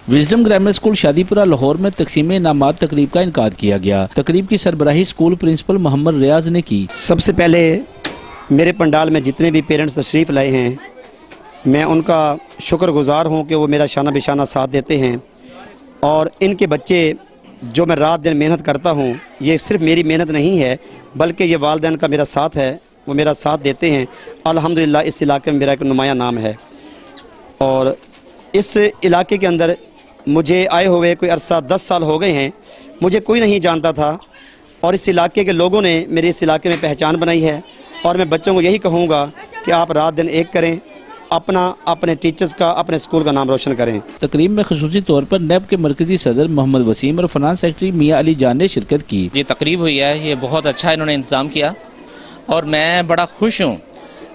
Wisdom grammar school Shadipura Lahore में तकसीम इनामात तकरीब का इनकाद किया गया। तकरीब की सरबराही स्कूल प्रिंसिपल मोहम्मद रियाज ने की। सबसे पहले मेरे पंडाल में जितने भी पेरेंट्स तशरीफ़ लाए हैं, मैं उनका शुक्रगुजार हूं कि वो मेरा शाना बिशाना साथ देते हैं। और इनके बच्चे जो मैं रात दिन मेहनत करता हूं, ये सिर्फ मेरी मेहनत नहीं है बल्कि ये वालिदैन का मेरा साथ है, वो मेरा साथ देते हैं। अल्हम्दुलिल्लाह इस इलाके में मेरा एक नुमायाँ नाम है और इस इलाके के अंदर मुझे आए हुए कोई अरसा 10 साल हो गए हैं। मुझे कोई नहीं जानता था और इस इलाके के लोगों ने मेरे इस इलाके में पहचान बनाई है। और मैं बच्चों को यही कहूँगा कि आप रात दिन एक करें, अपने टीचर्स का, अपने स्कूल का नाम रोशन करें। तकरीब में खुसूसी तौर पर नेब के मरकजी सदर मोहम्मद वसीम और फाइनेंस सेक्रेटरी मियाँ अली जान ने शिरकत की। ये तकरीब हुई है, ये बहुत अच्छा इन्होंने इंतज़ाम किया और मैं बड़ा खुश हूँ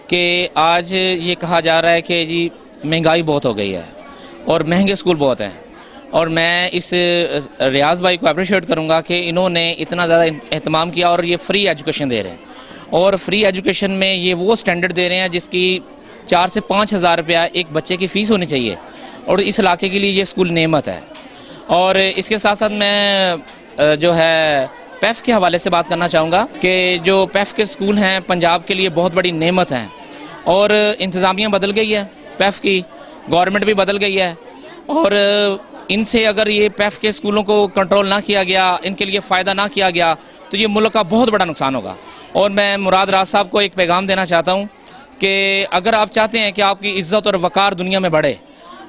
कि आज ये कहा जा रहा है कि जी महंगाई बहुत हो गई है और महंगे स्कूल बहुत हैं। और मैं इस रियाज भाई को अप्रिशिएट करूँगा कि इन्होंने इतना ज़्यादा एहतमाम किया और ये फ्री एजुकेशन दे रहे हैं। और फ्री एजुकेशन में ये वो स्टैंडर्ड दे रहे हैं जिसकी 4 से 5 हज़ार रुपया एक बच्चे की फ़ीस होनी चाहिए और इस इलाके के लिए ये स्कूल नेमत है। और इसके साथ साथ मैं जो है पैफ के हवाले से बात करना चाहूँगा कि जो पैफ के स्कूल हैं पंजाब के लिए बहुत बड़ी नेमत हैं और इंतज़ामिया बदल गई है, पैफ की गवर्नमेंट भी बदल गई है और इनसे अगर ये पैफ के स्कूलों को कंट्रोल ना किया गया, इनके लिए फ़ायदा ना किया गया तो ये मुल्क का बहुत बड़ा नुकसान होगा। और मैं मुराद राज साहब को एक पैगाम देना चाहता हूँ कि अगर आप चाहते हैं कि आपकी इज़्ज़त और वक़ार दुनिया में बढ़े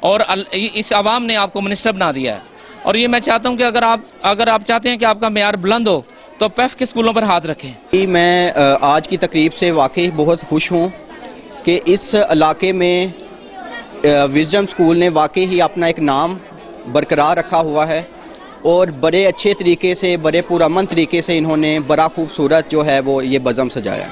और इस आवाम ने आपको मिनिस्टर बना दिया है और ये मैं चाहता हूँ कि अगर आप चाहते हैं कि आपका मेयार बुलंद हो तो पैफ के स्कूलों पर हाथ रखें। मैं आज की तकरीब से वाकई बहुत खुश हूँ कि इस इलाके में विजडम स्कूल ने वाकई ही अपना एक नाम बरकरार रखा हुआ है और बड़े अच्छे तरीके से, बड़े पुरअमन तरीके से इन्होंने बड़ा खूबसूरत जो है वो ये बज़म सजाया।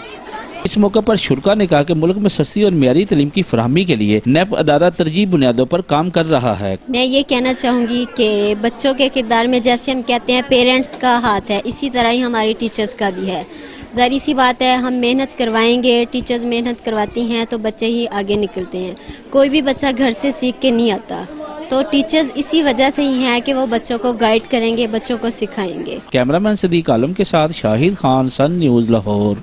इस मौके पर शुरा ने कहा कि मुल्क में सस्ती और मियारी तालीम की फराहमी के लिए नेप अदारा तरजीह बुनियादों पर काम कर रहा है। मैं ये कहना चाहूँगी कि बच्चों के किरदार में जैसे हम कहते हैं पेरेंट्स का हाथ है, इसी तरह ही हमारी टीचर्स का भी है। ज़ाहिर सी बात है, हम मेहनत करवाएंगे, टीचर्स मेहनत करवाती हैं तो बच्चे ही आगे निकलते हैं। कोई भी बच्चा घर से सीख के नहीं आता, तो टीचर्स इसी वजह से ही हैं कि वो बच्चों को गाइड करेंगे, बच्चों को सिखाएंगे। कैमरामैन सदीक आलम के साथ शाहिद खान, सन न्यूज़ लाहौर।